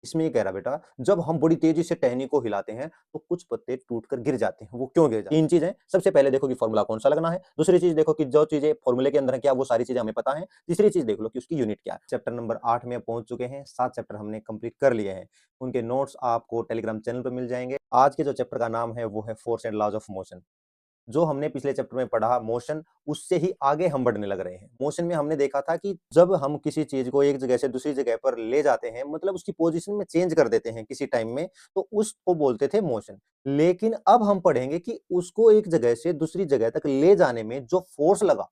इसमें ये कह रहा बेटा, जब हम बड़ी तेजी से टहनी को हिलाते हैं तो कुछ पत्ते टूटकर गिर जाते हैं। वो क्यों गिर जाते हैं? 3 चीजें। सबसे पहले देखो कि फॉर्मूला कौन-सा लगना है। दूसरी चीज देखो कि जो चीजें फॉर्मूले के अंदर है क्या वो सारी चीजें हमें पता है। तीसरी चीज देख लो कि उसकी यूनिट क्या है। चैप्टर नंबर 8 में पहुंच चुके हैं। 7 चैप्टर हमने कंप्लीट कर लिए हैं। उनके नोट्स आपको टेलीग्राम चैनल पर मिल जाएंगे। आज के जो चैप्टर का नाम है वो है force and laws of motion. जो हमने पिछले चैप्टर में पढ़ा मोशन, उससे ही आगे हम बढ़ने लग रहे हैं। मोशन में हमने देखा था कि जब हम किसी चीज को एक जगह से दूसरी जगह पर ले जाते हैं, मतलब उसकी पोजीशन में चेंज कर देते हैं किसी टाइम में, तो उसको बोलते थे मोशन। लेकिन अब हम पढ़ेंगे कि उसको एक जगह से दूसरी जगह तक ले जाने में जो फोर्स लगा,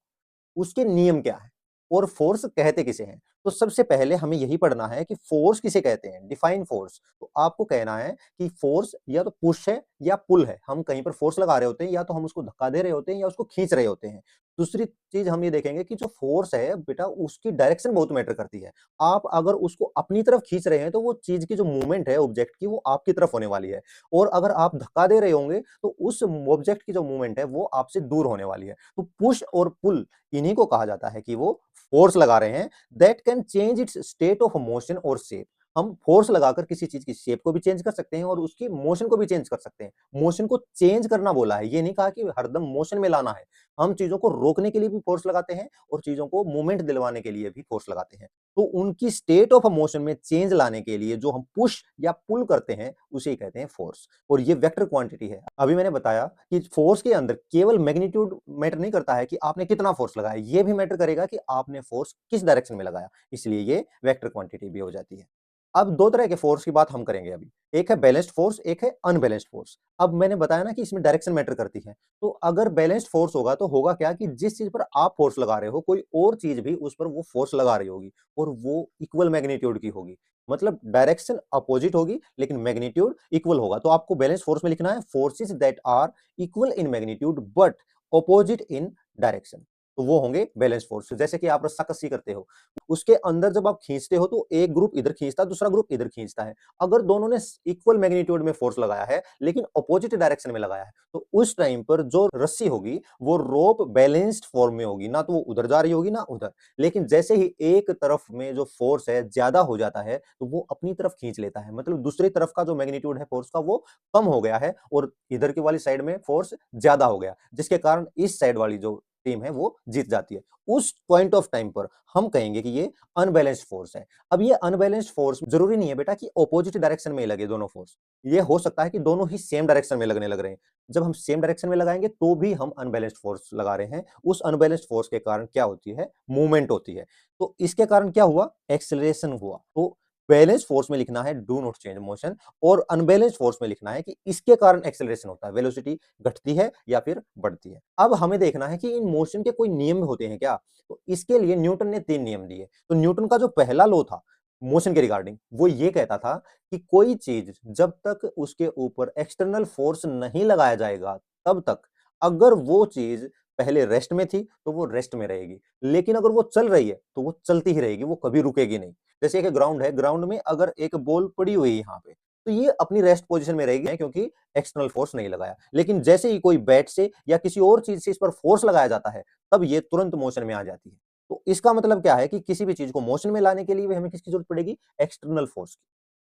उसके नियम क्या है और फोर्स कहते किसे हैं। तो सबसे पहले हमें यही पढ़ना है कि फोर्स किसे कहते हैं, डिफाइन फोर्स। तो आपको कहना है कि फोर्स या तो पुश है या पुल है। हम कहीं पर फोर्स लगा रहे होते हैं, या तो हम उसको धक्का दे रहे होते हैं या उसको खींच रहे होते हैं। दूसरी चीज हम ये देखेंगे कि जो फोर्स है बेटा, उसकी डायरेक्शन बहुत मैटर करती है। आप अगर उसको अपनी तरफ खींच रहे हैं तो वो चीज की जो मूवमेंट है ऑब्जेक्ट की, वो आपकी तरफ होने वाली है। और अगर आप धक्का दे रहे होंगे तो उस ऑब्जेक्ट की जो मूवमेंट है वो आपसे दूर होने वाली है। तो पुश और पुल, इन्हीं को कहा जाता है कि वो फोर्स लगा रहे हैं। That can change it's state of motion और शेप। हम फोर्स लगाकर किसी चीज की शेप को भी चेंज कर सकते हैं और उसकी मोशन को भी चेंज कर सकते हैं। मोशन को चेंज करना बोला है, ये नहीं कहा कि हरदम मोशन में लाना है। हम चीजों को रोकने के लिए भी फोर्स लगाते हैं और चीजों को मूवमेंट दिलवाने के लिए भी फोर्स लगाते हैं। तो उनकी स्टेट ऑफ मोशन में चेंज लाने के लिए जो हम पुश या पुल करते हैं, उसे ही कहते हैं फोर्स। और ये वेक्टर क्वांटिटी है। अभी मैंने बताया कि फोर्स के अंदर केवल मैग्नीट्यूड मैटर नहीं करता है कि आपने कितना फोर्स लगाया, ये भी मैटर करेगा कि आपने फोर्स किस डायरेक्शन में लगाया। इसलिए ये वेक्टर क्वांटिटी भी हो जाती है। अब 2 तरह के फोर्स की बात हम करेंगे अभी। एक है बैलेंस्ड फोर्स, एक है अनबैलेंस्ड फोर्स। अब मैंने बताया ना कि इसमें डायरेक्शन मैटर करती है। तो अगर बैलेंस्ड फोर्स होगा तो होगा क्या कि जिस चीज पर आप फोर्स लगा रहे हो, कोई और चीज भी उस पर वो फोर्स लगा रही होगी और वो इक्वल मैग्नीट्यूड की होगी। मतलब डायरेक्शन अपोजिट होगी लेकिन मैग्नीट्यूड इक्वल होगा। तो आपको बैलेंस फोर्स में लिखना है forces that are equal in magnitude but opposite in direction. तो वो होंगे बैलेंस फोर्स। जैसे कि आप रस्साकसी करते हो, उसके अंदर जब आप खींचते हो तो एक ग्रुप इधर खींचता है, दूसरा ग्रुप इधर खींचता है। अगर दोनों ने इक्वल मैग्नीट्यूड में फोर्स लगाया है लेकिन अपोजिट डायरेक्शन में लगाया है, तो उस टाइम पर जो रस्सी होगी वो रोप बैलेंस्ड फॉर्म में होगी, ना तो वो उधर जा रही होगी ना उधर। लेकिन जैसे ही एक तरफ में जो फोर्स है ज्यादा हो जाता है तो वो अपनी तरफ खींच लेता है। मतलब दूसरी तरफ का जो मैग्नीट्यूड है फोर्स का वो कम हो गया है और इधर की वाली साइड में फोर्स ज्यादा हो गया, जिसके कारण इस साइड वाली जो टीम है वो जीत जाती है। उस पॉइंट ऑफ टाइम पर हम कहेंगे कि ये अनबैलेंस्ड फोर्स है। अब ये अनबैलेंस्ड फोर्स जरूरी नहीं है बेटा कि ऑपोजिट डायरेक्शन में लगे दोनों फोर्स। ये हो सकता है कि दोनों ही सेम डायरेक्शन में लगने लग रहे हैं। जब हम सेम डायरेक्शन में लगाएंगे तो भी हम अनबैलेंस्ड फोर्स लगा रहे हैं। उस अनबैलेंस्ड फोर्स के कारण क्या होती है, मूवमेंट होती है। तो इसके कारण क्या हुआ, एक्सेलरेशन हुआ। तो बैलेंस फोर्स में लिखना है डू नॉट चेंज मोशन, और अनबैलेंस्ड फोर्स में लिखना है कि इसके कारण एक्सेलरेशन होता है, वेलोसिटी घटती है या फिर बढ़ती है। अब हमें देखना है कि इन मोशन के कोई नियम होते हैं क्या। तो इसके लिए न्यूटन ने 3 नियम दिए। तो न्यूटन का जो पहला लॉ था मोशन के रिगार्डिंग, वो ये कहता था कि कोई चीज जब तक उसके ऊपर एक्सटर्नल फोर्स नहीं लगाया जाएगा तब तक, अगर वो चीज पहले रेस्ट में थी तो वो रेस्ट में रहेगी, लेकिन अगर वो चल रही है तो वो चलती ही रहेगी, वो कभी रुकेगी नहीं। जैसे एक ग्राउंड है, ग्राउंड में अगर एक बॉल पड़ी हुई है यहाँ पे, तो ये अपनी रेस्ट पोजीशन में रहेगी क्योंकि एक्सटर्नल फोर्स नहीं लगाया। लेकिन जैसे ही कोई बैट से या किसी और चीज से इस पर फोर्स लगाया जाता है, तब ये तुरंत मोशन में आ जाती है। तो इसका मतलब क्या है कि किसी भी चीज को मोशन में लाने के लिए भी हमें किसकी जरूरत पड़ेगी, एक्सटर्नल फोर्स की।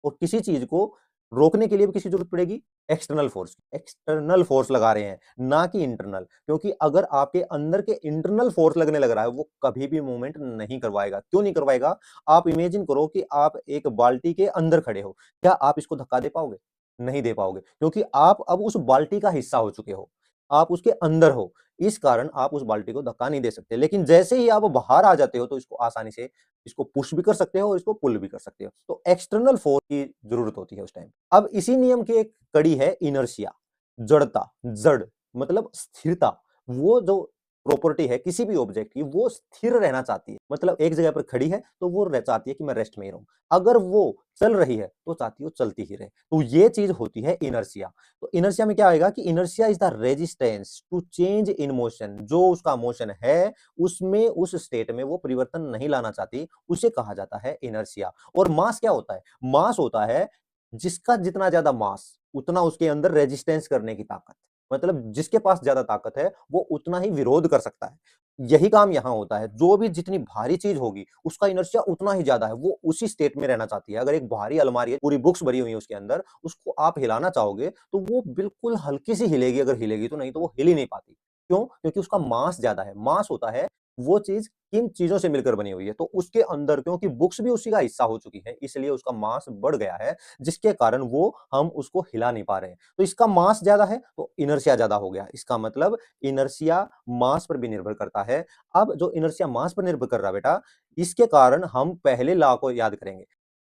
और किसी चीज को रोकने के लिए भी किसकी जरूरत पड़ेगी, एक्सटर्नल फोर्स की। एक्सटर्नल फोर्स लगा रहे हैं, ना कि इंटरनल, क्योंकि अगर आपके अंदर के इंटरनल फोर्स लगने लग रहा है, वो कभी भी मूवमेंट नहीं करवाएगा। क्यों नहीं करवाएगा, आप इमेजिन करो कि आप एक बाल्टी के अंदर खड़े हो, क्या आप इसको धक्का दे पाओगे, नहीं दे पाओगे, क्योंकि आप अब उस बाल्टी का हिस्सा हो चुके हो, आप उसके अंदर हो। इस कारण आप उस बाल्टी को धक्का नहीं दे सकते। लेकिन जैसे ही आप बाहर आ जाते हो तो इसको आसानी से इसको पुश भी कर सकते हो और इसको पुल भी कर सकते हो। तो एक्सटर्नल फोर्स की जरूरत होती है उस टाइम। अब इसी नियम की एक कड़ी है इनर्शिया, जड़ता, जड़ मतलब स्थिरता। वो जो प्रॉपर्टी है किसी भी ऑब्जेक्ट की, वो स्थिर रहना चाहती है। मतलब एक जगह पर खड़ी है तो वो चाहती है कि मैं रेस्ट में ही रहूं। अगर वो चल रही है तो चाहती है वो चलती ही रहे। तो ये चीज होती है इनर्शिया। तो इनर्शिया में क्या आएगा कि inertia is the resistance to change in motion. जो उसका मोशन है उसमें, उस स्टेट में वो परिवर्तन नहीं लाना चाहती, उसे कहा जाता है इनर्शिया। और मास क्या होता है, मास होता है जिसका जितना ज्यादा मास उतना उसके अंदर रेजिस्टेंस करने की ताकत। मतलब जिसके पास ज्यादा ताकत है वो उतना ही विरोध कर सकता है। यही काम यहाँ होता है, जो भी जितनी भारी चीज होगी उसका इनर्शिया उतना ही ज्यादा है, वो उसी स्टेट में रहना चाहती है। अगर एक भारी अलमारी है, पूरी बुक्स भरी हुई है उसके अंदर, उसको आप हिलाना चाहोगे तो वो बिल्कुल हल्की सी हिलेगी, अगर हिलेगी तो, नहीं तो वो हिल ही नहीं पाती। क्यों? क्योंकि उसका मास ज्यादा है। मास होता है वो चीज किन चीजों से मिलकर बनी हुई है, तो उसके अंदर क्योंकि बुक्स भी उसी का हिस्सा हो चुकी है, इसलिए उसका मास बढ़ गया है, जिसके कारण वो हम उसको हिला नहीं पा रहे हैं। तो इसका मास ज्यादा है तो इनर्शिया ज्यादा हो गया। इसका मतलब इनर्शिया मास पर भी निर्भर करता है। अब जो इनर्शिया मास पर निर्भर कर रहा है बेटा, इसके कारण हम पहले लॉ को याद करेंगे।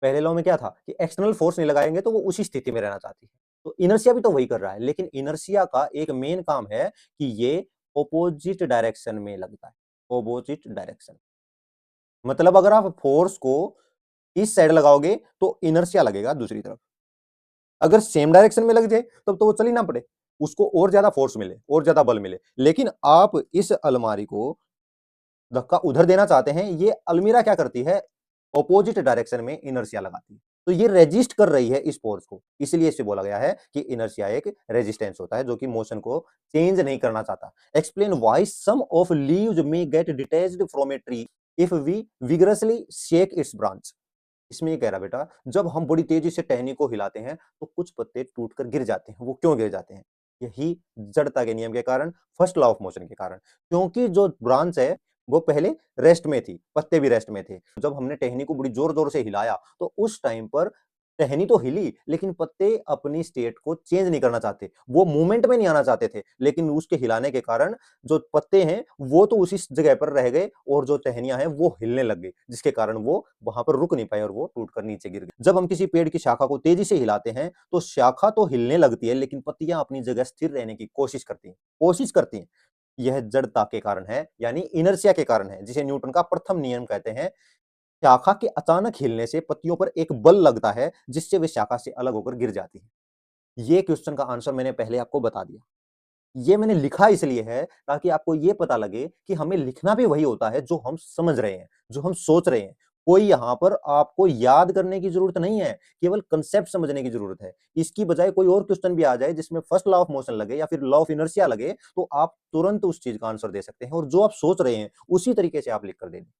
पहले लॉ में क्या था कि एक्सटर्नल फोर्स नहीं लगाएंगे तो वो उसी स्थिति में रहना चाहती है। तो इनर्शिया भी तो वही कर रहा है, लेकिन इनर्शिया का एक मेन काम है कि ये ऑपोजिट डायरेक्शन में लगता है। ऑपोजिट डायरेक्शन मतलब अगर आप फोर्स को इस साइड लगाओगे तो इनर्शिया लगेगा दूसरी तरफ। अगर सेम डायरेक्शन में लग जाए तब तो वो चल ही ना पड़े, उसको और ज्यादा फोर्स मिले, और ज्यादा बल मिले। लेकिन आप इस अलमारी को धक्का उधर देना चाहते हैं, ये अलमीरा क्या करती है, ऑपोजिट डायरेक्शन में इनर्शिया लगाती है। तो ये रेजिस्ट कर रही है इस फोर्स को, इसलिए इसे बोला गया है कि इनर्शिया एक रेजिस्टेंस होता है जो कि मोशन को चेंज नहीं करना चाहता। Explain why some of leaves may get detached from a tree if we vigorously shake its branch. इसमें ये कह रहा बेटा, जब हम बड़ी तेजी से टहनी को हिलाते हैं तो कुछ पत्ते टूटकर गिर जाते हैं। वो क्यों गिर जाते हैं? यही जड़ता के नियम के कारण, फर्स्ट लॉ ऑफ मोशन के कारण। क्योंकि जो ब्रांच है वो पहले रेस्ट में थी, पत्ते भी रेस्ट में थे। जब हमने टहनी को बड़ी जोर जोर से हिलाया तो उस टाइम पर टहनी तो हिली, लेकिन पत्ते अपनी स्टेट को चेंज नहीं करना चाहते, वो मूवमेंट में नहीं आना चाहते थे। लेकिन उसके हिलाने के कारण जो पत्ते हैं वो तो उसी जगह पर रह गए, और जो टहनियां हैं वो हिलने लग गई, जिसके कारण वो वहां पर रुक नहीं पाए और वो टूटकर नीचे गिर गए। जब हम किसी पेड़ की शाखा को तेजी से हिलाते हैं तो शाखा तो हिलने लगती है, लेकिन पत्तियां अपनी जगह स्थिर रहने की कोशिश करती हैं। यह जड़ता के कारण है, यानी इनर्शिया के कारण है, जिसे न्यूटन का प्रथम नियम कहते हैं। शाखा के अचानक हिलने से पत्तियों पर एक बल लगता है, जिससे वे शाखा से अलग होकर गिर जाती है। ये क्वेश्चन का आंसर मैंने पहले आपको बता दिया। ये मैंने लिखा इसलिए है ताकि आपको ये पता लगे कि हमें लिखना भी वही होता है जो हम समझ रहे हैं, जो हम सोच रहे हैं। कोई यहाँ पर आपको याद करने की जरूरत नहीं है, केवल कंसेप्ट समझने की जरूरत है। इसकी बजाय कोई और क्वेश्चन भी आ जाए जिसमें फर्स्ट लॉ ऑफ मोशन लगे या फिर लॉ ऑफ इनर्शिया लगे, तो आप तुरंत उस चीज का आंसर दे सकते हैं, और जो आप सोच रहे हैं उसी तरीके से आप लिख कर दे दें।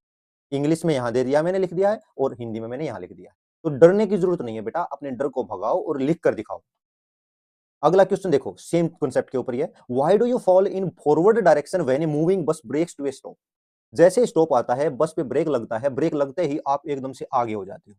इंग्लिश में यहाँ दे दिया मैंने, लिख दिया है, और हिंदी में मैंने यहाँ लिख दिया है। तो डरने की जरूरत नहीं है बेटा, अपने डर को भगाओ और लिख कर दिखाओ। अगला क्वेश्चन देखो, सेम कॉन्सेप्ट के ऊपर ही है। Why do you fall in forward direction when a moving bus brakes to a stop. जैसे स्टॉप आता है, बस पे ब्रेक लगता है, ब्रेक लगते ही आप एकदम से आगे हो जाते हो।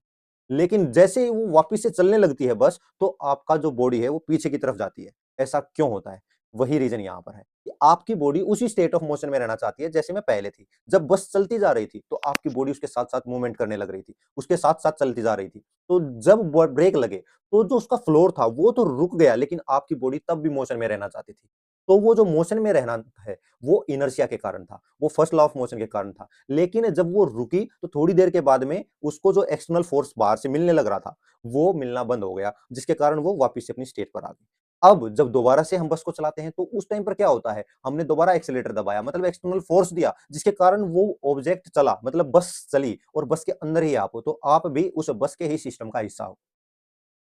लेकिन जैसे ही वो वापस से चलने लगती है बस, तो आपका जो बॉडी है वो पीछे की तरफ जाती है। ऐसा क्यों होता है? वही रीजन यहाँ पर है कि आपकी बॉडी उसी स्टेट ऑफ मोशन में रहना चाहती है जैसे में पहले थी। जब बस चलती जा रही थी तो आपकी बॉडी उसके साथ साथ मूवमेंट करने लग रही थी, उसके साथ साथ चलती जा रही थी। तो जब ब्रेक लगे तो जो उसका फ्लोर था वो तो रुक गया, लेकिन आपकी बॉडी तब भी मोशन में रहना चाहती थी। तो वो जो मोशन में रहना है वो इनर्शिया के कारण था, वो फर्स्ट लॉ ऑफ मोशन के कारण था। लेकिन जब वो रुकी तो थोड़ी देर के बाद में उसको जो एक्सटर्नल फोर्स बाहर से मिलने लग रहा था वो मिलना बंद हो गया, जिसके कारण वो वापस से अपनी स्टेट पर आ गई। अब जब दोबारा से हम बस को चलाते हैं तो उस टाइम पर क्या होता है, हमने दोबारा एक्सीलरेटर दबाया, मतलब एक्सटर्नल फोर्स दिया, जिसके कारण वो ऑब्जेक्ट चला, मतलब बस चली, और बस के अंदर ही आप हो, तो आप भी उस बस के ही सिस्टम का हिस्सा हो।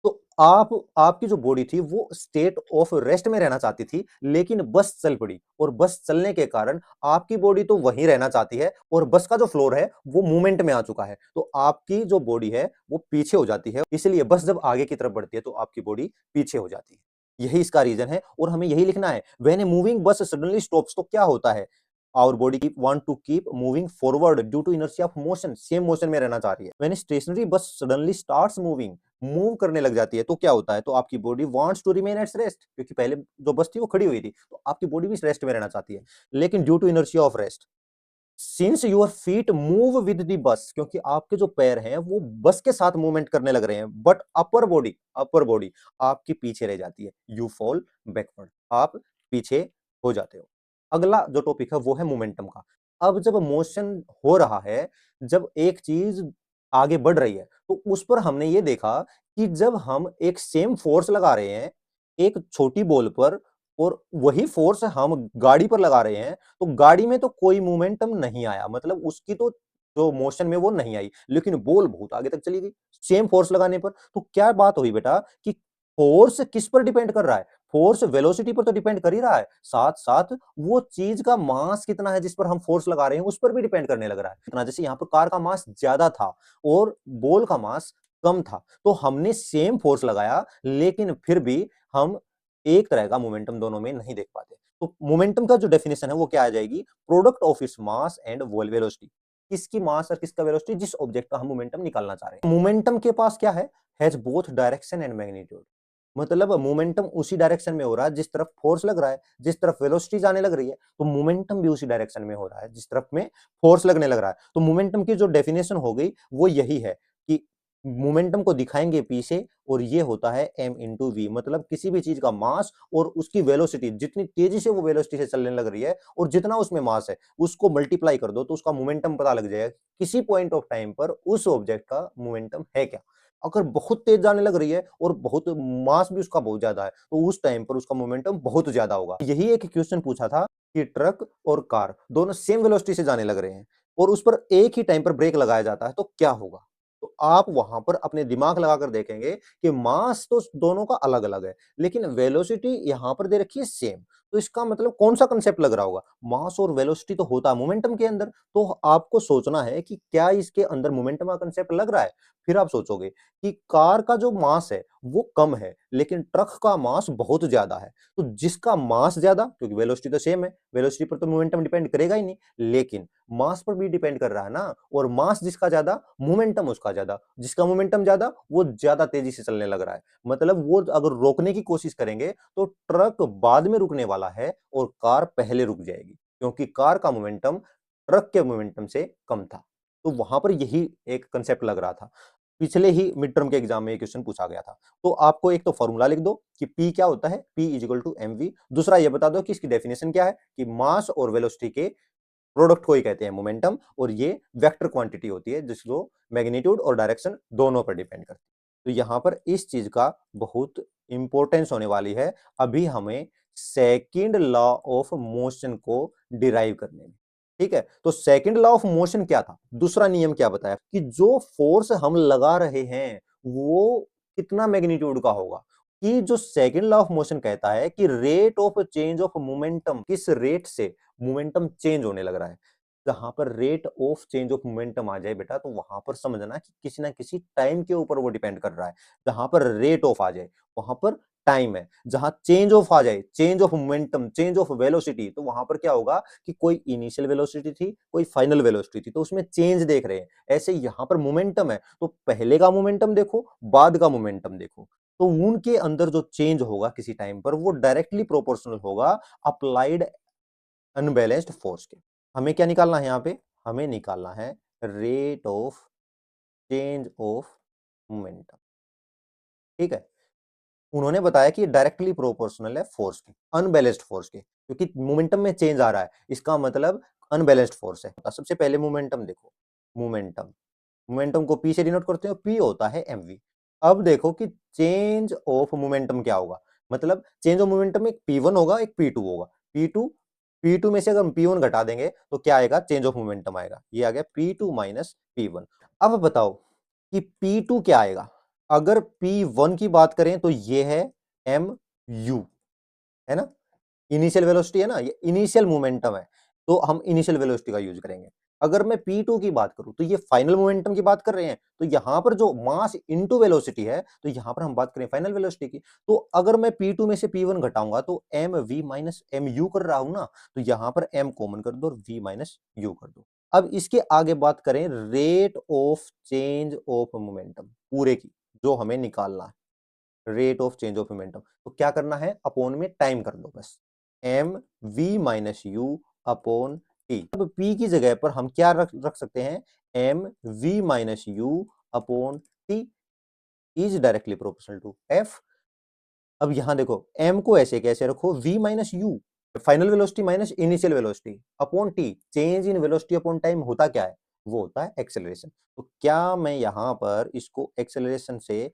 तो आपकी जो बॉडी थी वो स्टेट ऑफ रेस्ट में रहना चाहती थी, लेकिन बस चल पड़ी, और बस चलने के कारण आपकी बॉडी तो वहीं रहना चाहती है, और बस का जो फ्लोर है वो मूवमेंट में आ चुका है, तो आपकी जो बॉडी है वो पीछे हो जाती है। इसलिए बस जब आगे की तरफ बढ़ती है तो आपकी बॉडी पीछे हो जाती है। यही इसका रीजन है, और हमें यही लिखना है। When a moving bus suddenly stops, तो क्या होता है, our body keep want to keep moving forward due to inertia of motion, same motion में रहना चाह रही है। When stationary bus suddenly starts moving, move करने लग जाती है, तो क्या होता है, तो आपकी body wants to remain at rest, क्योंकि पहले जो बस थी वो खड़ी हुई थी, तो आपकी बॉडी भी रेस्ट में रहना चाहती है। लेकिन due to inertia of rest, since your feet move with the bus, क्योंकि आपके जो पैर हैं वो बस के साथ मूवमेंट करने लग रहे हैं, बट अपर बॉडी आपकी पीछे रह जाती है, यू फॉल बैकवर्ड, आप पीछे हो जाते हो। अगला जो टॉपिक है वो है मोमेंटम का। अब जब मोशन हो रहा है, जब एक चीज आगे बढ़ रही है, तो उस पर हमने ये देखा कि जब हम एक सेम फोर्स लगा रहे हैं एक छोटी बॉल पर, और वही फोर्स हम गाड़ी पर लगा रहे हैं, तो गाड़ी में तो कोई मोमेंटम नहीं आया, मतलब उसकी तो जो मोशन में वो नहीं आई, लेकिन बॉल बहुत आगे तक चली गई सेम फोर्स लगाने पर। तो क्या बात हुई बेटा कि फोर्स किस पर डिपेंड कर रहा है? फोर्स वेलोसिटी पर तो डिपेंड कर ही रहा है, साथ-साथ वो चीज का मास कितना है जिस पर हम फोर्स लगा रहे हैं उस पर भी डिपेंड करने लग रहा है। इतना जैसे यहाँ पर कार का मास ज्यादा था और बॉल का मास कम था, तो हमने सेम फोर्स लगाया लेकिन फिर भी हम एक तरह का मोमेंटम दोनों में नहीं देख पाते। तो मोमेंटम का जो डेफिनेशन है वो क्या आ जाएगी? Product of its mass and velocity. किसकी मास और किसका वेलोसिटी, जिस ऑब्जेक्ट का हम मोमेंटम निकालना चाह रहे हैं। मोमेंटम के पास क्या है? Has both direction and magnitude. मतलब मोमेंटम उसी डायरेक्शन में हो रहा है जिस तरफ फोर्स लग रहा है, जिस तरफ वेलोसिटी जाने लग रही है, तो मोमेंटम भी उसी डायरेक्शन में हो रहा है जिस तरफ में फोर्स लगने लग रहा है। तो मोमेंटम की जो डेफिनेशन हो गई वो यही है कि मोमेंटम को दिखाएंगे पी से और ये होता है m इंटू वी। मतलब किसी भी चीज का मास और उसकी वेलोसिटी, जितनी तेजी से वो वेलोसिटी से चलने लग रही है और जितना उसमें मास है उसको मल्टीप्लाई कर दो तो उसका मोमेंटम पता लग जाएगा किसी पॉइंट ऑफ टाइम पर उस ऑब्जेक्ट का मोमेंटम है क्या। अगर बहुत तेज जाने लग रही है और बहुत मास भी उसका बहुत ज्यादा है तो उस टाइम पर उसका मोमेंटम बहुत ज्यादा होगा। यही एक क्वेश्चन पूछा था कि ट्रक और कार दोनों सेम वेलोसिटी से जाने लग रहे हैं और उस पर एक ही टाइम पर ब्रेक लगाया जाता है तो क्या होगा। तो आप वहां पर अपने दिमाग लगाकर देखेंगे कि मास तो दोनों का अलग अलग है लेकिन वेलोसिटी यहां पर दे रखी है सेम। तो इसका मतलब कौन सा कंसेप्ट लग रहा होगा? मास और वेलोसिटी तो होता है मोमेंटम के अंदर, तो आपको सोचना है कि क्या इसके अंदर मोमेंटम का कंसेप्ट लग रहा है। फिर आप सोचोगे कि कार का जो मास है वो कम है लेकिन ट्रक का मास बहुत ज्यादा है, तो जिसका मास ज्यादा, क्योंकि वेलोसिटी तो सेम है, वेलोसिटी पर तो मोमेंटम डिपेंड करेगा ही नहीं, लेकिन मास पर भी डिपेंड कर रहा है ना। और मास जिसका ज्यादा, मोमेंटम उसका ज्यादा, जिसका मोमेंटम ज्यादा वो ज्यादा तेजी से चलने लग रहा है। मतलब वो अगर रोकने की कोशिश करेंगे तो ट्रक बाद में रुकने वाला है और कार पहले रुक जाएगी, क्योंकि कार का मोमेंटम ट्रक के मोमेंटम से कम था। तो वहां पर यही एक कंसेप्ट लग रहा था। पिछले ही मिड टर्म के एग्जाम में ये क्वेश्चन पूछा गया था। तो आपको एक तो फॉर्मूला लिख दो कि P क्या होता है, P is equal to mv। दूसरा ये बता दो कि इसकी डेफिनेशन क्या है, कि मास और वेलोसिटी के प्रोडक्ट को ही कहते हैं मोमेंटम, और ये वेक्टर क्वांटिटी होती है जिसको मैग्नीट्यूड और डायरेक्शन दोनों पर डिपेंड करती है। तो यहां पर इस चीज का बहुत इंपॉर्टेंस होने वाली है अभी हमें सेकंड लॉ ऑफ मोशन को डिराइव करने में। ठीक है, तो सेकंड लॉ ऑफ मोशन क्या था, दूसरा नियम क्या बताया कि जो फोर्स हम लगा रहे हैं वो कितना मैग्नीट्यूड का होगा। कि जो सेकंड लॉ ऑफ मोशन कहता है कि rate of change of momentum, किस रेट से मोमेंटम चेंज होने लग रहा है। जहां पर rate of change of momentum आ जाए बेटा तो वहां पर समझना कि किसी ना किसी टाइम के ऊपर वो डिपेंड कर रहा है। जहां पर रेट ऑफ आ जाए वहां पर टाइम है, जहां चेंज ऑफ आ जाए, change of momentum, change of velocity, तो वहां पर क्या होगा कि कोई इनिशियल वेलोसिटी थी, कोई फाइनल वेलोसिटी थी, तो उसमें चेंज देख रहे हैं। ऐसे यहां पर मोमेंटम है तो पहले का मोमेंटम देखो, बाद का मोमेंटम देखो, तो उनके अंदर जो चेंज होगा किसी टाइम पर वो डायरेक्टली प्रोपोर्शनल होगा अप्लाइड अनबैलेंस्ड फोर्स के। हमें क्या निकालना है यहाँ पे? हमें निकालना है rate of change of momentum. ठीक है, उन्होंने बताया कि डायरेक्टली प्रोपोर्शनल है फोर्स के, अनबैलेंस्ड फोर्स के, क्योंकि मोमेंटम में चेंज आ रहा है इसका मतलब अनबैलेंस्ड फोर्स है। तो सबसे पहले मोमेंटम देखो, मोमेंटम, मोमेंटम को पी से डिनोट करते हो, पी होता है एमवी। अब देखो कि चेंज ऑफ मोमेंटम क्या होगा, मतलब चेंज ऑफ मोमेंटम में एक P1 होगा एक P2 होगा। P2, P2 में से अगर हम P1 घटा देंगे तो क्या आएगा? चेंज ऑफ मोमेंटम आएगा। ये आ गया P2 माइनस P1। अब बताओ कि P2 क्या आएगा? अगर P1 की बात करें तो ये है mu, है ना, इनिशियल वेलोसिटी है ना, ये इनिशियल मोमेंटम है, तो हम इनिशियल वेलोसिटी का यूज करेंगे। अगर मैं P2 की बात करूं तो ये फाइनल मोमेंटम की बात कर रहे हैं, तो यहां पर जो मास इनटू वेलोसिटी है तो यहां पर हम बात करें फाइनल वेलोसिटी की। तो अगर मैं P2 में से P1 घटाऊंगा तो mv माइनस mu कर रहा हूं ना, तो यहां पर m कॉमन कर दो और v माइनस u कर दो। अब इसके आगे बात करें rate of change of momentum पूरे की, जो हमें निकालना है rate of change of momentum, तो क्या करना है? अपॉन में टाइम कर दो बस, M V minus U upon T. अब पी की जगह पर हम क्या रख सकते हैं? M V minus U upon T is directly proportional to F. अब यहां देखो एम को ऐसे कैसे रखो, V minus U, final velocity minus initial velocity upon T, change in velocity upon time होता क्या है? वो होता है एक्सेलरेशन। तो क्या मैं यहां पर इसको एक्सेलरेशन से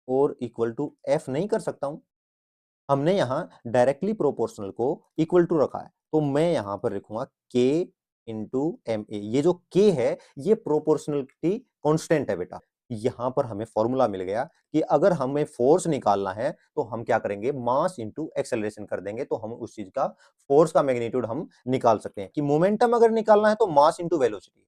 और इक्वल टू एफ नहीं कर सकता हूं? हमने यहां डायरेक्टली प्रोपोर्शनल को इक्वल टू रखा है, तो मैं यहां पर लिखूंगा के इंटू एम ए। ये जो के है ये प्रोपोर्शनलिटी कांस्टेंट है बेटा, यहां पर हमें फॉर्मूला मिल गया कि अगर हमें फोर्स निकालना है तो हम क्या करेंगे, मास इंटू एक्सेलरेशन कर देंगे, तो हम उस चीज का फोर्स का मैग्नीट्यूड हम निकाल सकते हैं। कि मोमेंटम अगर निकालना है तो मास इंटू वेलोसिटी,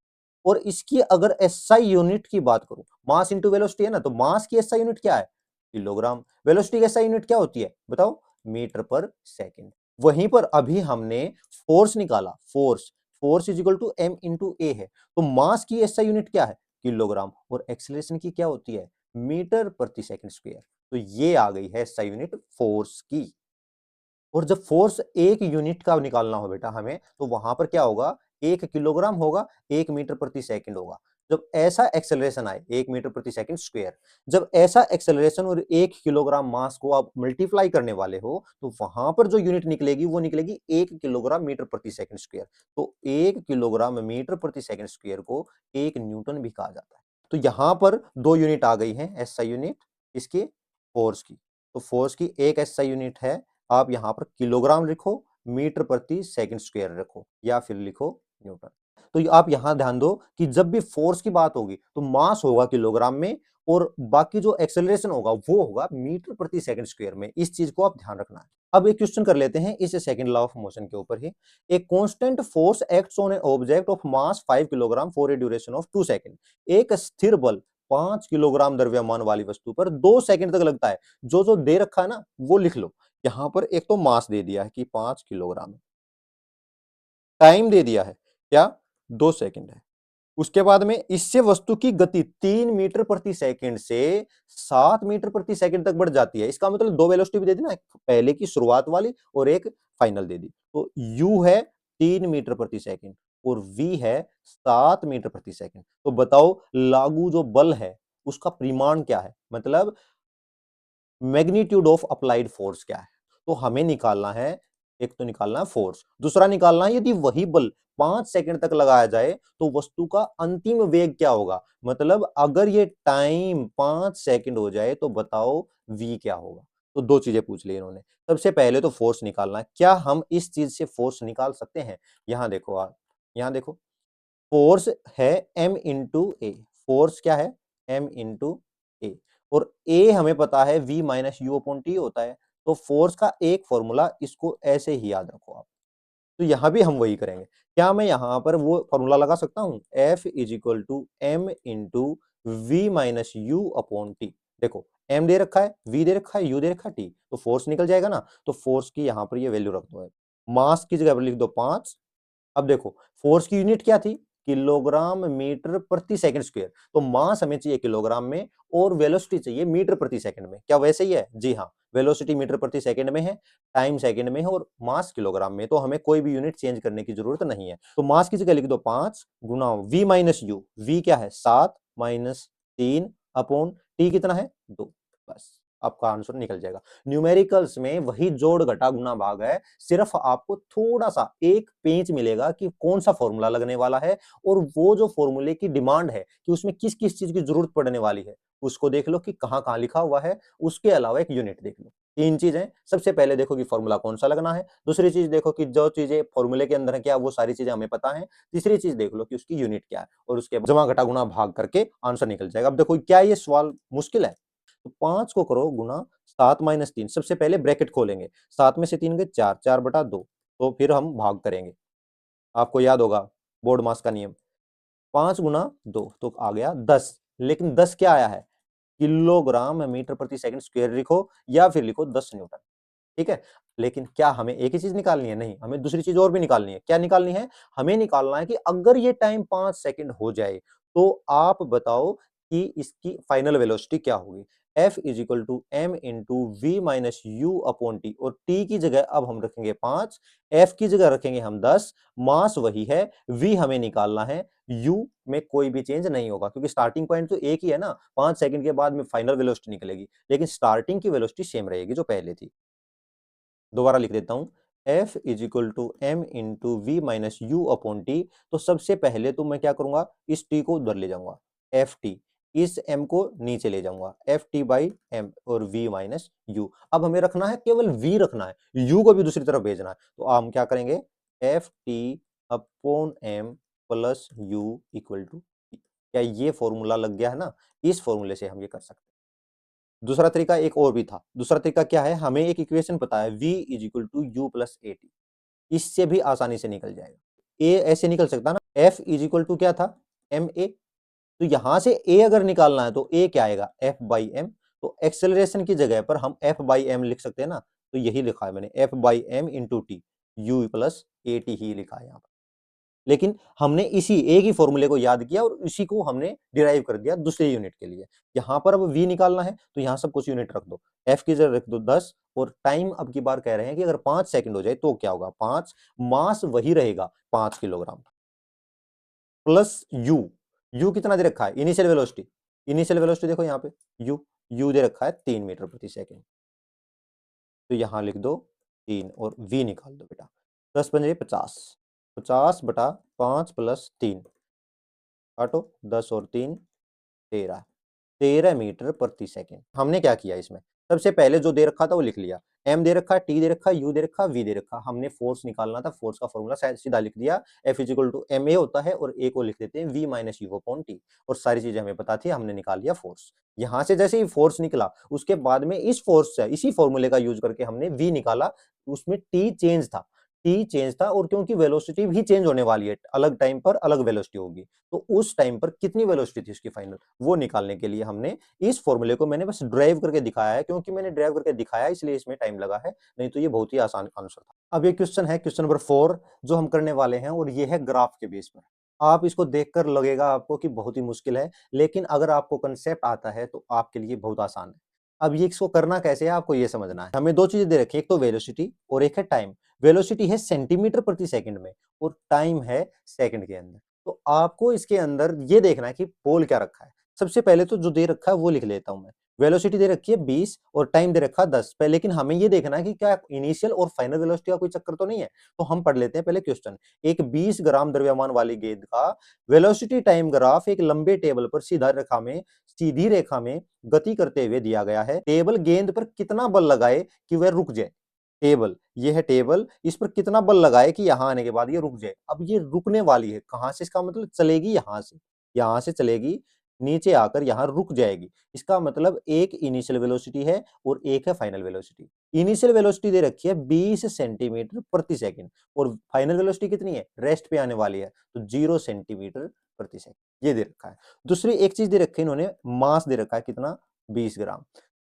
और इसकी अगर एसआई यूनिट की बात करूं, मास इंटू वेलोसिटी है ना, तो मास की एसआई यूनिट क्या है, किलोग्राम। वेलोसिटी की एसआई यूनिट क्या होती है बताओ, मीटर पर सेकेंड। वहीं पर अभी हमने फोर्स निकाला, force, force is equal to M into A है, तो मास की एसआई यूनिट क्या है, किलोग्राम, और एक्सेलरेशन की क्या होती है, मीटर प्रति सेकंड स्क्वायर। तो ये आ गई है एसआई यूनिट फोर्स की। और जब फोर्स एक यूनिट का निकालना हो बेटा हमें, तो वहां पर क्या होगा, 1 किलोग्राम होगा, 1 मीटर प्रति सेकंड होगा। जब ऐसा एक्सेलरेशन आए, 1 मीटर प्रति सेकंड स्क्वायर, जब ऐसा एक्सेलरेशन और 1 किलोग्राम मास को आप मल्टीप्लाई करने वाले हो, तो वहां पर जो यूनिट निकलेगी वो निकलेगी 1 किलोग्राम मीटर प्रति सेकंड स्क्वायर। तो 1 किलोग्राम मीटर प्रति सेकंड स्क्वायर को 1 न्यूटन भी कहा जाता है। तो यहां पर दो यूनिट आ गई है एसआई यूनिट, इसकी फोर्स की। तो फोर्स की एक एसआई यूनिट है, आप यहां पर किलोग्राम लिखो, मीटर प्रति सेकंड स्क्वायर रखो, या फिर लिखो न्यूटन। तो आप यहां ध्यान दो कि जब भी फोर्स की बात होगी तो मास होगा किलोग्राम में, और बाकी जो एक्सेलरेशन होगा वो होगा मीटर प्रति सेकंड स्क्वायर में। इस चीज को आप ध्यान रखना है। अब एक क्वेश्चन कर लेते हैं इस सेकंड लॉ ऑफ मोशन के ऊपर ही। एक constant force acts on A object of mass 5 kilogram for a duration of 2 second. एक स्थिर बल 5 किलोग्राम द्रव्यमान वाली वस्तु पर 2 सेकंड तक लगता है। जो जो दे रखा है ना वो लिख लो। यहां पर एक तो मास दे दिया है कि 5 किलोग्राम, टाइम दे दिया है क्या, 2 सेकंड है। उसके बाद में इससे वस्तु की गति 3 मीटर प्रति सेकंड से 7 मीटर प्रति सेकंड तक बढ़ जाती है। इसका मतलब दो वेलोसिटी भी दे दी ना, पहले की शुरुआत वाली और एक फाइनल दे दी। तो u है 3 मीटर प्रति सेकंड और v है 7 मीटर प्रति सेकंड। तो बताओ लागू जो बल है उसका परिमाण क्या है, मतलब मैग्नीट्यूड ऑफ अप्लाइड फोर्स क्या है। तो हमें निकालना है, एक तो निकालना है फोर्स, दूसरा निकालना है यदि वही बल 5 सेकंड तक लगाया जाए तो वस्तु का अंतिम वेग क्या होगा। मतलब अगर ये टाइम 5 सेकंड हो जाए तो बताओ v क्या होगा। तो दो चीजें पूछ ली इन्होंने। सबसे पहले तो फोर्स निकालना है, क्या हम इस चीज से फोर्स निकाल सकते हैं। यहां देखो आप, यहां देखो फोर्स है m इंटू ए, फोर्स क्या है m इंटू ए, और ए हमें पता है v minus U upon T होता है। तो फोर्स का एक फॉर्मूला, इसको ऐसे ही याद रखो आप। तो यहां भी हम वही करेंगे। क्या मैं यहां पर वो फॉर्मूला लगा सकता हूं, F is equal to M into V minus U upon T. देखो m दे रखा है, v दे रखा है, u दे रखा है, t, तो फोर्स निकल जाएगा ना। तो फोर्स की यहां पर ये वैल्यू रख दो, मास की जगह पर लिख दो 5। अब देखो फोर्स की यूनिट क्या थी, किलोग्राम मीटर प्रति सेकंड स्क्वायर। तो मास हमें चाहिए किलोग्राम में और वेलोसिटी चाहिए मीटर प्रति सेकंड में। क्या वैसे ही है, जी हाँ, वेलोसिटी मीटर प्रति सेकंड में है, टाइम सेकंड में है, और मास किलोग्राम में। तो हमें कोई भी यूनिट चेंज करने की जरूरत नहीं है। तो मास की जगह लिख दो 5 गुना v माइनस यू, v क्या है 7 माइनस 3 अपॉन टी कितना है 2। बस आपका आंसर निकल जाएगा। न्यूमेरिकल्स में वही जोड़ घटा गुना भाग है, सिर्फ आपको थोड़ा सा एक पेंच मिलेगा कि कौन सा फॉर्मूला लगने वाला है, और वो जो फॉर्मूले की डिमांड है कि उसमें किस किस चीज की जरूरत पड़ने वाली है उसको देख लो कि कहां कहां लिखा हुआ है। उसके अलावा एक यूनिट देख लो। तीन चीजें, सबसे पहले देखो कि फॉर्मूला कौन सा लगना है, दूसरी चीज देखो कि जो चीजें फॉर्मूले के अंदर है क्या वो सारी चीजें हमें पता है, तीसरी चीज देख लो कि उसकी यूनिट क्या है, और उसके जमा घटा गुना भाग करके आंसर निकल जाएगा। अब देखो क्या ये सवाल मुश्किल है, तो 5 को करो गुना 7 माइनस 3। सबसे पहले ब्रैकेट खोलेंगे, 7 में से 3 गए 4, 4 बटा 2, तो फिर हम भाग करेंगे। आपको याद होगा बोर्ड मास का नियम, 5 गुना 2 तो आ गया 10। लेकिन 10 क्या आया है, किलोग्राम मीटर प्रति सेकंड स्क्वायर लिखो, या फिर लिखो 10 न्यूटन। ठीक है। लेकिन क्या हमें एक ही चीज निकालनी है, नहीं, हमें दूसरी चीज और भी निकालनी है। क्या निकालनी है, हमें निकालना है कि अगर ये टाइम 5 सेकंड हो जाए तो आप बताओ कि इसकी फाइनल वेलोसिटी क्या होगी। F is equal to M into V minus U upon T, और टी की जगह अब हम रखेंगे 5, F की जगह रखेंगे हम 10, मास वही है, V हमें निकालना है, U में कोई भी चेंज नहीं होगा क्योंकि स्टार्टिंग पॉइंट तो एक ही है ना। 5 सेकंड के बाद में फाइनल वेलोसिटी निकलेगी, लेकिन स्टार्टिंग की वेलोसिटी सेम रहेगी जो पहले थी। दोबारा लिख देता हूं, F is equal to M into V minus U upon T. तो सबसे पहले तो मैं क्या करूंगा, इस टी को उधर ले जाऊंगा, एफ टी, इस m को नीचे ले जाऊंगा, एफ टी बाई एम, और v माइनस यू। अब हमें रखना है केवल v रखना है, u को भी दूसरी तरफ भेजना है। तो हम क्या करेंगे, F T upon M plus U equal to, क्या ये फॉर्मूला लग गया है ना, इस फॉर्मूले से हम ये कर सकते हैं। दूसरा तरीका एक और भी था। दूसरा तरीका क्या है, हमें एक इक्वेशन पता है v is equal to U plus A T, इससे भी आसानी से निकल जाएगा। ए ऐसे निकल सकता ना, एफ इज इक्वल टू क्या था, एम ए। तो यहां से ए अगर निकालना है तो ए क्या आएगा, एफ बाई एम। तो एक्सेलरेशन की जगह पर हम एफ बाई एम लिख सकते हैं ना, तो यही लिखा है मैंने, F by M into T, U plus A T ही लिखा है यहाँ पर। लेकिन हमने इसी एक ही फॉर्मूले को याद किया और इसी को हमने डिराइव कर दिया दूसरे यूनिट के लिए। यहां पर अब v निकालना है तो यहां सब कुछ यूनिट रख दो, f की जगह रख दो 10, और टाइम अब की बार कह रहे हैं कि अगर 5 सेकंड हो जाए तो क्या होगा, 5, मास वही रहेगा 5 किलोग्राम, प्लस u कितना दे रखा है, इनिशियल वेलोसिटी। इनिशियल वेलोसिटी देखो यहाँ पे u दे रखा है 3 मीटर प्रति सेकंड, तो यहां लिख दो 3 और v निकाल दो बेटा। 10 पंजे 50, 50 बटा 5 प्लस 3, काटो 10 और 3 13, 13 मीटर प्रति सेकंड। हमने क्या किया इसमें, सबसे पहले जो दे रखा था वो लिख लिया, m दे रखा, t दे रखा, u दे रखा, v दे रखा। हमने फोर्स निकालना था, फोर्स का फॉर्मूला सीधा लिख दिया, F is equal to ma होता है और a को लिख देते हैं v minus U upon T, और सारी चीजें हमें पता थी, हमने निकाल लिया फोर्स। यहां से जैसे ही फोर्स निकला उसके बाद में इस फोर्स से, इसी फॉर्मूले का यूज करके हमने v निकाला, उसमें t चेंज था, टी चेंज था, और क्योंकि वेलोसिटी भी चेंज होने वाली है, अलग टाइम पर अलग वेलोसिटी होगी, तो उस टाइम पर कितनी वेलोसिटी थी उसकी फाइनल, वो निकालने के लिए हमने इस फॉर्मूले को मैंने बस ड्राइव करके दिखाया है। क्योंकि मैंने ड्राइव करके दिखाया इसलिए इसमें टाइम लगा है, नहीं तो ये बहुत ही आसान आंसर था। अब ये क्वेश्चन है, क्वेश्चन नंबर 4 जो हम करने वाले हैं, और ये है ग्राफ के बेस पर। आप इसको देखकर लगेगा आपको कि बहुत ही मुश्किल है, लेकिन अगर आपको कंसेप्ट आता है तो आपके लिए बहुत आसान है। अब ये इसको करना कैसे है आपको ये समझना है। हमें दो चीजें दे रखी है, एक तो वेलोसिटी और एक है टाइम। वेलोसिटी है सेंटीमीटर प्रति सेकंड में और टाइम है सेकंड के अंदर। तो आपको इसके अंदर ये देखना है कि पोल क्या रखा है। सबसे पहले तो जो दे रखा है वो लिख लेता हूं मैं। वेलोसिटी दे रखी है 20 और टाइम दे रखा है 10 पे, लेकिन हमें ये देखना है कि क्या इनिशियल और फाइनल वेलोसिटी का कोई चक्कर तो नहीं है। तो हम पढ़ लेते हैं पहले क्वेश्चन। एक 20 ग्राम द्रव्यमान वाली गेंद का वेलोसिटी टाइम ग्राफ एक लंबे टेबल पर सीधी रेखा में गति करते हुए दिया गया है। टेबल गेंद पर कितना बल लगाए कि वह रुक जाए। टेबल, ये है टेबल, इस पर कितना बल लगाए कि यहां आने के बाद ये रुक जाए। अब ये रुकने वाली है, कहां से, इसका मतलब चलेगी यहां से चलेगी, नीचे आकर यहां रुक जाएगी। इसका मतलब एक इनिशियल वेलोसिटी है और एक है फाइनल वेलोसिटी। इनिशियल वेलोसिटी दे रखी है 20 सेंटीमीटर प्रति सेकंड, और फाइनल वेलोसिटी कितनी है, रेस्ट पे आने वाली है, तो 0 सेंटीमीटर प्रति सेकंड ये दे रखा है। दूसरी एक चीज दे रखी है इन्होंने, मास दे रखा है कितना, 20 ग्राम।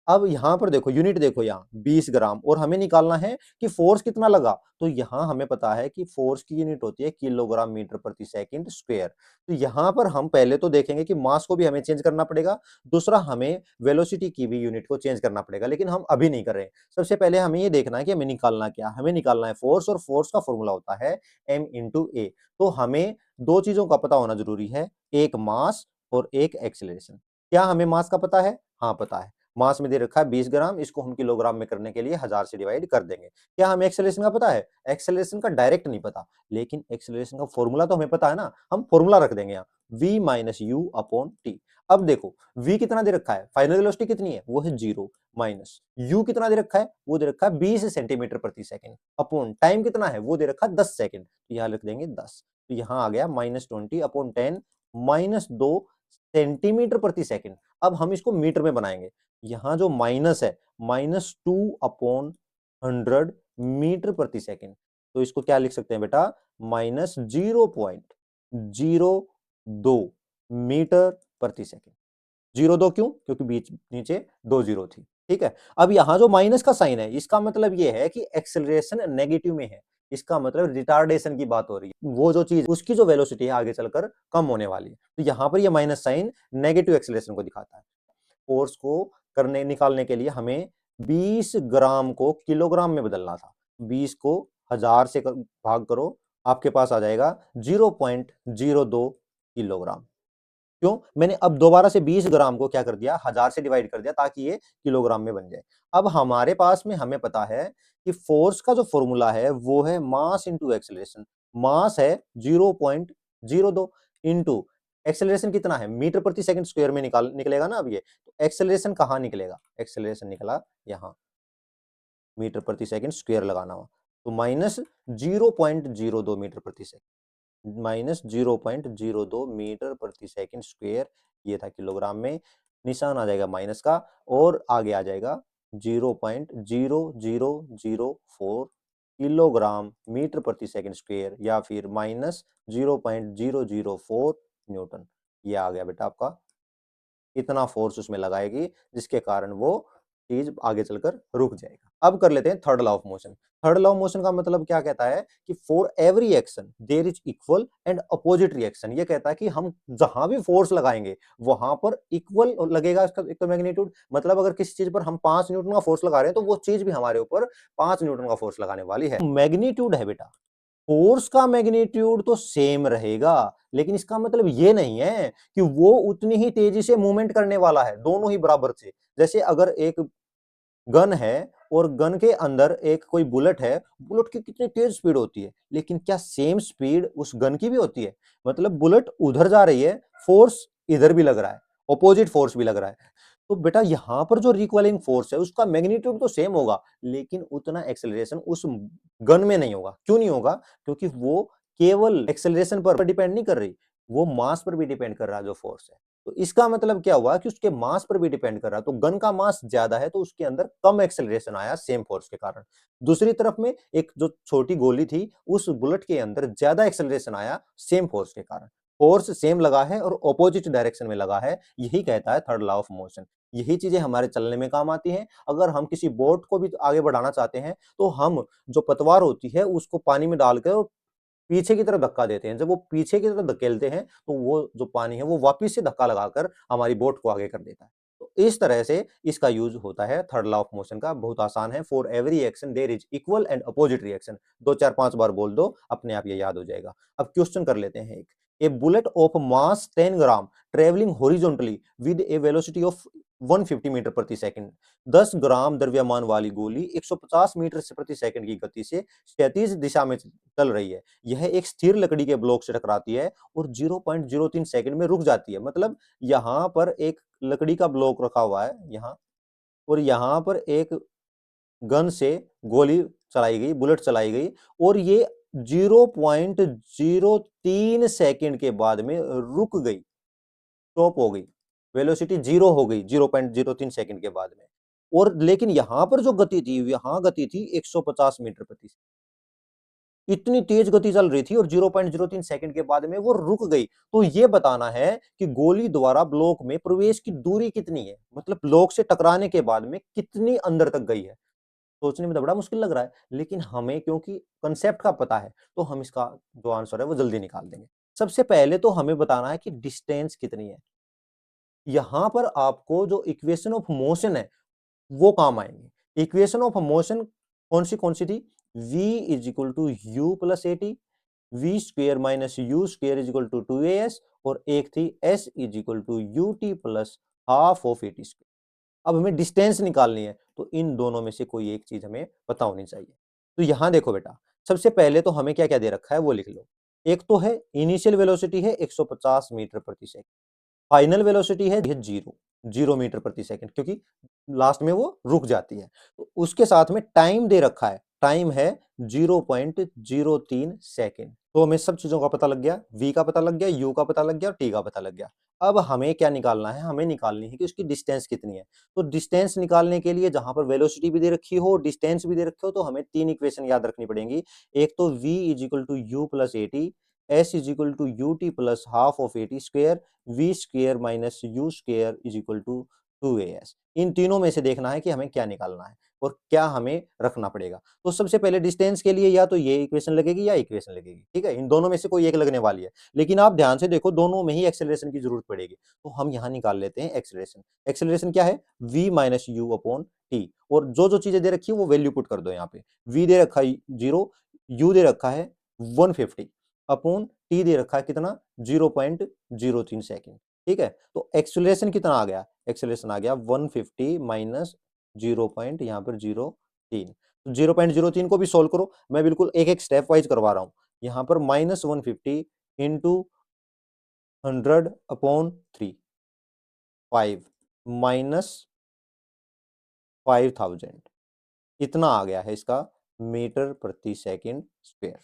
अब यहां पर देखो यूनिट देखो, यहाँ 20 ग्राम, और हमें निकालना है कि फोर्स कितना लगा। तो यहां हमें पता है कि फोर्स की यूनिट होती है किलोग्राम मीटर प्रति सेकंड स्क्वायर। तो यहां पर हम पहले तो देखेंगे कि मास को भी हमें चेंज करना पड़ेगा, दूसरा हमें वेलोसिटी की भी यूनिट को चेंज करना पड़ेगा, लेकिन हम अभी नहीं कर रहे हैं। सबसे पहले हमें ये देखना है कि हमें निकालना क्या, हमें निकालना है फोर्स, और फोर्स का फॉर्मूला होता है m इंटू ए। तो हमें दो चीजों का पता होना जरूरी है, एक मास और एक एक्सेलरेशन। क्या हमें मास का पता है, हाँ पता है, मास में दे रखा है 20 ग्राम, इसको हम किलोग्राम में करने के लिए 1000 से डिवाइड कर देंगे। क्या हमें एक्सेलरेशन का पता है, एक्सेलरेशन का डायरेक्ट नहीं पता, लेकिन एक्सेलरेशन का फॉर्मूला तो हमें पता है ना, हम फॉर्मूला रख देंगे यहाँ, v minus U upon T. अब देखो v कितना दे रखा है, फाइनल वेलोसिटी कितनी है, वो है 0, माइनस u कितना दे रखा है, वो दे रखा है 20 सेंटीमीटर प्रति सेकंड, अपॉन टाइम कितना है, वो दे रखा है 10 सेकंड, तो यहाँ लिख देंगे 10। तो यहाँ आ गया -20 अपॉन 10, -2 सेंटीमीटर प्रति सेकंड। अब हम इसको मीटर में बनाएंगे, यहां जो माइनस है, -2 अपॉन 100 मीटर प्रति सेकंड। तो इसको क्या लिख सकते हैं बेटा, -0.02 मीटर प्रति सेकंड। 02 क्यों, क्योंकि बीच नीचे 2 जीरो थी, ठीक है। अब यहां जो माइनस का साइन है, इसका मतलब ये है कि एक्सेलरेशन नेगेटिव में है, इसका मतलब रिटार्डेशन की बात हो रही है, वो जो चीज उसकी जो वेलोसिटी है आगे चलकर कम होने वाली है। तो यहां पर ये माइनस साइन नेगेटिव एक्सेलरेशन को दिखाता है। फोर्स को करने निकालने के लिए हमें 20 ग्राम को किलोग्राम में बदलना था, 20 को 1000 से भाग करो, आपके पास आ जाएगा 0.02 किलोग्राम। क्यों, मैंने अब दोबारा से 20 ग्राम को क्या कर दिया, 1000 से डिवाइड कर दिया, ताकि ये किलोग्राम में बन जाए। अब हमारे पास में हमें पता है कि फोर्स का जो फॉर्मूला है वो है मास इंटू एक्सेलरेशन। मास है 0.02 इंटू एक्सेलरेशन कितना है, मीटर प्रति सेकंड स्क्वायर में निकलेगा ना। अब ये तो एक्सेलरेशन कहाँ निकलेगा, एक्सेलरेशन निकला यहाँ, मीटर प्रति सेकंड स्क्वायर लगाना हो, तो -0.02 मीटर प्रति सेकंड। माइनस 0.02 मीटर प्रति सेकंड स्क्वायर, ये था किलोग्राम में, निशान आ जाएगा माइनस का और आगे आ जाएगा 0.0004 किलोग्राम मीटर प्रति सेकंड स्क्वायर या फिर माइनस 0.004 न्यूटन। ये आ गया बेटा आपका, इतना फोर्स उसमें लगाएगी जिसके कारण वो चीज आगे चलकर रुक जाएगा। अब कर लेते हैं third law of motion. Third law of motion का मतलब क्या कहता है कि for every action there is equal and opposite reaction. ये कहता है कि हम जहां भी फोर्स लगाएंगे वहां पर इक्वल लगेगा इसका एक तो मैग्नीट्यूड, मतलब अगर किसी चीज पर हम 5 न्यूटन का फोर्स लगा रहे हैं तो वो चीज भी हमारे ऊपर 5 न्यूटन का फोर्स लगाने वाली है। मैग्नीट्यूड है बेटा, फोर्स का मैग्नीट्यूड तो सेम रहेगा, लेकिन इसका मतलब ये नहीं है कि वो उतनी ही तेजी से मूवमेंट करने वाला है, दोनों ही बराबर से। जैसे अगर एक गन है और गन के अंदर एक कोई बुलेट है, बुलेट की कितनी तेज स्पीड होती है, लेकिन क्या सेम स्पीड उस गन की भी होती है? मतलब बुलेट उधर जा रही है, फोर्स इधर भी लग रहा है, ऑपोजिट फोर्स भी लग रहा है। तो बेटा यहां पर जो रिक्वेलिंग फोर्स है उसका मैग्नीट्यूड तो सेम होगा, लेकिन उतना एक्सेलरेशन उस गन में नहीं होगा। क्यों नहीं होगा? क्योंकि वो केवल एक्सेलरेशन पर डिपेंड नहीं कर रही, वो मास पर भी डिपेंड कर रहा है जो फोर्स है। तो इसका मतलब क्या हुआ कि उसके मास पर भी डिपेंड कर रहा है, तो गन का मास ज्यादा है तो उसके अंदर कम एक्सेलरेशन आया सेम फोर्स के कारण। दूसरी तरफ में एक जो छोटी गोली थी उस बुलेट के अंदर ज्यादा एक्सेलरेशन आया सेम फोर्स के कारण। फोर्स सेम लगा है और ऑपोजिट डायरेक्शन में लगा है, यही कहता है थर्ड लॉ ऑफ मोशन। यही चीजें हमारे चलने में काम आती हैं। अगर हम किसी बोट को भी आगे बढ़ाना चाहते हैं तो हम जो पतवार होती है उसको पानी में डालकर पीछे की तरफ धक्का देते हैं। जब वो पीछे की तरफ धकेलते हैं तो वो जो पानी है वो वापिस से धक्का लगाकर हमारी बोट को आगे कर देता है। तो इस तरह से इसका यूज होता है थर्ड लॉ ऑफ मोशन का। बहुत आसान है, for every action there is equal and opposite reaction. 2 4 5 बार बोल दो, अपने आप ये याद हो जाएगा। अब क्वेश्चन कर लेते हैं एक। A bullet of mass 10 gram travelling horizontally with a velocity of 150 metre प्रति सेकंड। 10 ग्राम द्रव्यमान वाली गोली 150 मीटर से प्रति सेकंड की गति से क्षैतिज दिशा में चल रही है। यह एक स्थिर लकड़ी के ब्लॉक से टकराती है और 0.03 सेकंड में रुक जाती है। मतलब यहाँ पर एक लकड़ी का ब्लॉक रखा हुआ है यहाँ, और यहाँ पर एक गन से गोली चलाई गई, बुलेट चलाई गई और ये 0.03 सेकंड के बाद में रुक गई, स्टॉप हो गई, वेलोसिटी जीरो हो गई 0.03 सेकंड के बाद में। और लेकिन यहां पर जो गति थी, यहां गति थी 150 मीटर प्रति सेकंड। इतनी तेज गति चल रही थी और 0.03 सेकंड के बाद में वो रुक गई। तो ये बताना है कि गोली द्वारा ब्लॉक में प्रवेश की दूरी कितनी है, मतलब ब्लॉक से टकराने के बाद में कितनी अंदर तक गई है। सोचने में तो बड़ा मुश्किल लग रहा है, लेकिन हमें क्योंकि कंसेप्ट का पता है तो हम इसका जो आंसर है वो जल्दी निकाल देंगे। सबसे पहले तो हमें बताना है कि डिस्टेंस कितनी है। यहां पर आपको जो इक्वेशन ऑफ मोशन है वो काम आएंगे। इक्वेशन ऑफ मोशन कौन सी थी? v is equal to U plus A T, V square minus U square is equal to 2as, और एक थी s is equal to U T plus half of A T square. अब हमें distance निकालनी है तो इन दोनों में से कोई एक चीज हमें पता होनी चाहिए। तो यहां देखो बेटा, सबसे पहले तो हमें क्या क्या दे रखा है वो लिख लो। एक तो है इनिशियल वेलोसिटी है 150 मीटर प्रति सेकंड, फाइनल वेलोसिटी है जीरो, 0 मीटर प्रति सेकंड, क्योंकि लास्ट में वो रुक जाती है। तो उसके साथ में टाइम दे रखा है, टाइम है 0.03 सेकंड। तो हमें सब चीजों का पता लग गया, v का पता लग गया, u का पता लग गया और t का पता लग गया। अब हमें क्या निकालना है? हमें निकालनी है कि उसकी डिस्टेंस कितनी है। तो डिस्टेंस निकालने के लिए जहां पर वेलोसिटी भी दे रखी हो, डिस्टेंस भी दे रखी हो, तो हमें 3 इक्वेशन याद रखनी पड़ेंगी। एक तो v is equal to U plus A T, S is equal to U T plus half of A T square, V square minus U square is equal to 2as। इन तीनों में से देखना है कि हमें क्या निकालना है और क्या हमें रखना पड़ेगा। तो सबसे पहले डिस्टेंस के लिए या तो ये इक्वेशन लगेगी या इक्वेशन लगेगी, ठीक है? इन दोनों में से कोई एक लगने वाली है, लेकिन आप ध्यान से देखो दोनों में ही एक्सेलरेशन की जरूरत पड़ेगी। तो हम यहाँ निकाल लेते हैं एक्सेलरेशन। एक्सेलरेशन क्या है? v minus U upon T, और जो जो चीजें दे रखी है वो वैल्यू पुट कर दो यहाँ पे। v दे रखा है 0, u दे रखा है 150 अपॉन टी दे रखा है कितना? 0.03 सेकेंड, ठीक है? तो एक्सेलरेशन कितना आ गया? एक्सेलरेशन आ गया 150 माइनस 0 पॉइंट यहाँ पर 03। तो 0.03 को भी सोल्व करो, मैं बिल्कुल एक एक स्टेप वाइज करवा रहा हूं। यहाँ पर माइनस 150 इंटू 100 अपॉन 3, 5 माइनस 5000, इतना आ गया है इसका मीटर प्रति सेकंड स्क्वायर।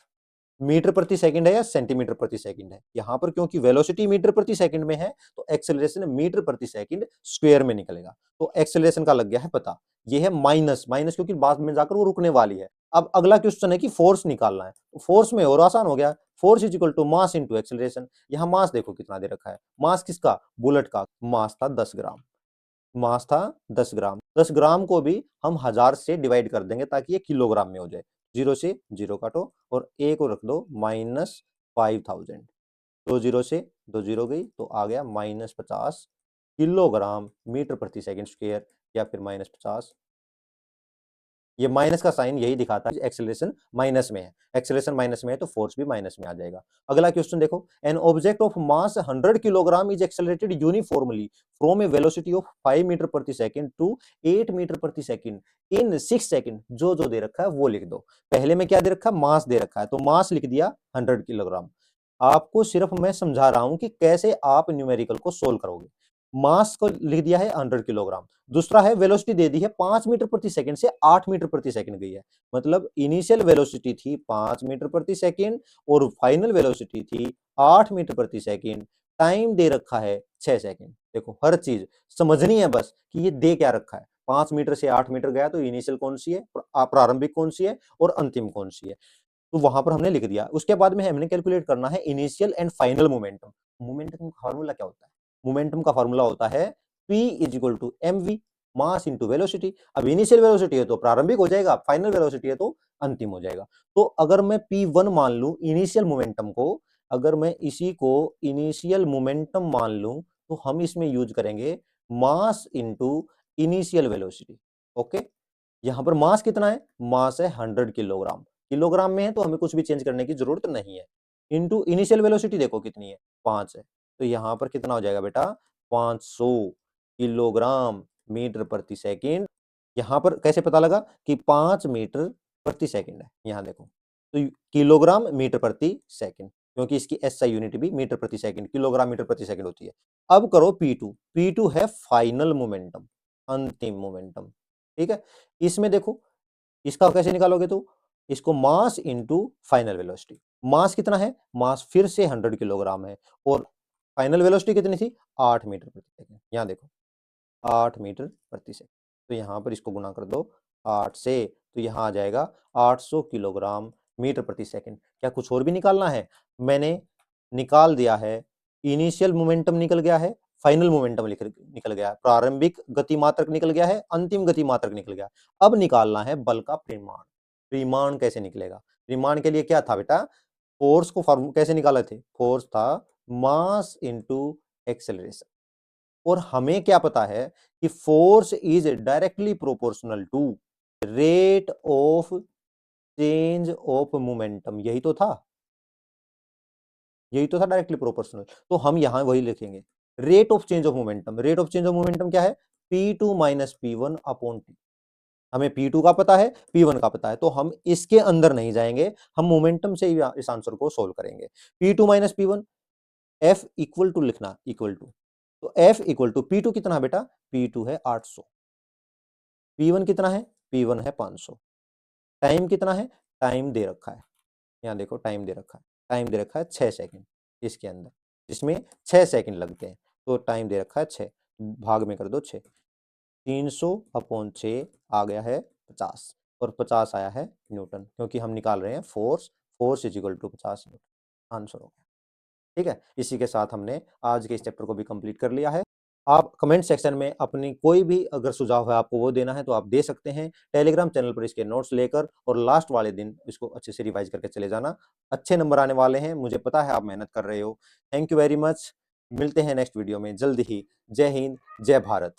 मीटर प्रति सेकंड है या सेंटीमीटर प्रति सेकंड है? यहाँ पर क्योंकि वेलोसिटी मीटर प्रति सेकंड में है तो एक्सेलरेशन मीटर प्रति सेकंड स्क्वायर में निकलेगा। तो एक्सेलरेशन का लग गया है पता। ये है माइनस, माइनस क्योंकि बाद में जाकर वो रुकने वाली है। अब अगला क्वेश्चन है कि फोर्स निकालना है। फोर्स में और आसान हो गया, force is equal to mass into acceleration. यहाँ मास देखो कितना दे रखा है, मास किसका? बुलेट का। मास था 10 ग्राम, मास था 10 ग्राम। 10 ग्राम को भी हम 1000 से डिवाइड कर देंगे ताकि ये किलोग्राम में हो जाए। 0 से 0 काटो और a को रख दो -5000। 2 0 से 2 0 गई तो आ गया -50 किलोग्राम मीटर प्रति सेकंड स्क्वायर या फिर -50। ये माइनस का साइन यही दिखाता है एक्सेलरेशन माइनस में है। एक्सेलरेशन माइनस में है तो फोर्स भी माइनस में आ जाएगा। अगला क्वेश्चन देखो, an object of mass 100 kilogram is accelerated uniformly from a velocity of 5 metre प्रति सेकंड टू 8 मीटर प्रति सेकंड इन 6 सेकंड। जो जो दे रखा है वो लिख दो। पहले में क्या दे रखा है? मास दे रखा है तो मास लिख दिया 100 किलोग्राम। आपको सिर्फ मैं समझा रहा हूं कि कैसे आप न्यूमेरिकल को सोल्व करोगे। मास को लिख दिया है 100 किलोग्राम। दूसरा है वेलोसिटी दे दी है 5 मीटर प्रति सेकंड से 8 मीटर प्रति सेकंड गई है। मतलब इनिशियल वेलोसिटी थी 5 मीटर प्रति सेकंड और फाइनल वेलोसिटी थी 8 मीटर प्रति सेकंड। टाइम दे रखा है 6 सेकंड। देखो हर चीज समझनी है बस कि ये दे क्या रखा है। 5 मीटर से 8 मीटर गया तो इनिशियल कौन सी है, प्रारंभिक कौन सी है और अंतिम कौन सी है। तो वहां पर हमने लिख दिया। उसके बाद में हमने कैलकुलेट करना है initial and final momentum. Momentum का फार्मूला क्या होता है? मोमेंटम का फार्मूला होता है P is equal to mv, mass into velocity. अब इनिशियल वेलोसिटी है तो प्रारंभिक हो जाएगा, फाइनल वेलोसिटी है तो अंतिम हो जाएगा। तो अगर मैं P1 मान लूं इनिशियल मोमेंटम को, अगर मैं इसी को इनिशियल मोमेंटम मान लूं तो हम इसमें यूज करेंगे mass into initial velocity. Okay, यहां पर मास कितना है? मास है 100 किलोग्राम। किलोग्राम में है तो हमें कुछ भी चेंज करने की जरूरत नहीं है। इंटू इनिशियल वेलोसिटी देखो कितनी है, 5 है। तो यहां पर कितना हो जाएगा बेटा? 500 किलोग्राम मीटर प्रति सेकंड। यहां पर कैसे पता लगा कि 5 मीटर प्रति सेकंड है? यहां देखो तो किलोग्राम मीटर प्रति सेकंड, क्योंकि इसकी एसआई यूनिट भी मीटर प्रति सेकंड, किलोग्राम मीटर प्रति सेकंड होती है। अब करो P2। P2 है फाइनल मोमेंटम, अंतिम मोमेंटम। ठीक है, इसमें देखो इसका कैसे निकालोगे? तो इसको मास इंटू फाइनल वेलोसिटी। मास कितना है? मास फिर से 100 किलोग्राम है और फाइनल वेलोसिटी कितनी थी? 8 मीटर प्रति सेकंड। यहाँ देखो 8 मीटर प्रति सेकंड। तो यहाँ पर इसको गुना कर दो 8 से, तो यहाँ आ जाएगा 800 किलोग्राम मीटर प्रति सेकंड। क्या कुछ और भी निकालना है? मैंने निकाल दिया है। इनिशियल मोमेंटम निकल गया है, फाइनल मोमेंटम निकल गया है, प्रारंभिक गतिमात्रक निकल गया है, अंतिम गतिमात्रक निकल गया। अब निकालना है बल का परिमाण। परिमाण कैसे निकलेगा? परिमाण के लिए क्या था बेटा? फोर्स को फॉर्म कैसे निकाले थे? फोर्स था मास इंटू एक्सेलरेशन। और हमें क्या पता है कि force is directly proportional to rate of change of momentum. यही तो था, यही तो था डायरेक्टली प्रोपोर्शनल। तो हम यहां वही लिखेंगे rate of change of momentum. Rate of change of momentum क्या है? P2 minus P1 upon T। हमें P2 का पता है, P1 का पता है, तो हम इसके अंदर नहीं जाएंगे, हम मोमेंटम से ही इस आंसर को सोल्व करेंगे। P2 minus P1, F equal to लिखना, इक्वल टू। तो F इक्वल टू P2 कितना है बेटा? P2 है 800। P1 कितना है? P1 है 500। टाइम कितना है? टाइम दे रखा है, यहाँ देखो टाइम दे रखा है। टाइम दे रखा है 6 सेकंड इसके अंदर, जिसमें 6 सेकंड लगते हैं। तो टाइम दे रखा है 6, भाग में कर दो 6। 300 अपॉन 6 आ गया है 50 और 50 आया है न्यूटन, क्योंकि हम निकाल रहे हैं force. Force is equal to 50 newton. Answer हो गया। ठीक है, इसी के साथ हमने आज के इस चैप्टर को भी कंप्लीट कर लिया है। आप कमेंट सेक्शन में अपनी कोई भी अगर सुझाव है आपको वो देना है तो आप दे सकते हैं। टेलीग्राम चैनल पर इसके नोट्स लेकर और लास्ट वाले दिन इसको अच्छे से रिवाइज करके चले जाना। अच्छे नंबर आने वाले हैं, मुझे पता है आप मेहनत कर रहे हो। Thank you very much. मिलते हैं नेक्स्ट वीडियो में जल्द ही। जय हिंद, जय भारत।